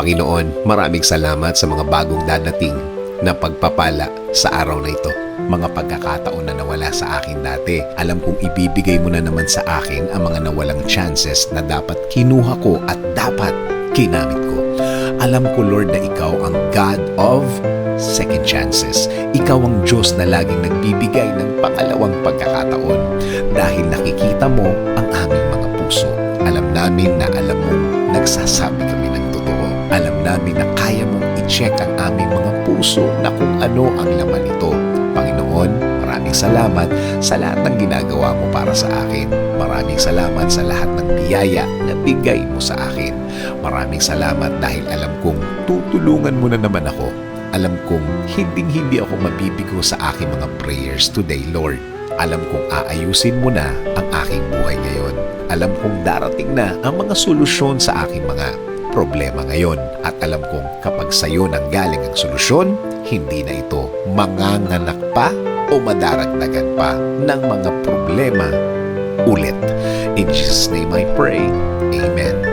Panginoon, maraming salamat sa mga bagong dadating na pagpapala sa araw na ito. Mga pagkakataon na nawala sa akin dati. Alam kong ibibigay mo na naman sa akin ang mga nawalang chances na dapat kinuha ko at dapat kinamit ko. Alam ko, Lord, na Ikaw ang God of second chances. Ikaw ang Diyos na laging nagbibigay ng pangalawang pagkakataon dahil nakikita mo ang aming mga puso. Alam namin na alam mong nagsasabi kami ng totoo. Alam namin na kaya mong i-check ang aming mga puso na kung ano ang laman nito. Panginoon, maraming salamat sa lahat ng ginagawa mo para sa akin. Maraming salamat sa lahat ng biyaya na bigay mo sa akin. Maraming salamat dahil alam kong tutulungan mo na naman ako. Alam kong hindi ako mabibigo sa aking mga prayers today, Lord. Alam kong aayusin mo na ang aking buhay ngayon. Alam kong darating na ang mga solusyon sa aking mga problema ngayon. At alam kong kapag sa'yo nanggaling ang solusyon, hindi na ito manganganak pa o madaragdagan pa ng mga problema ulit. In Jesus' name I pray. Amen.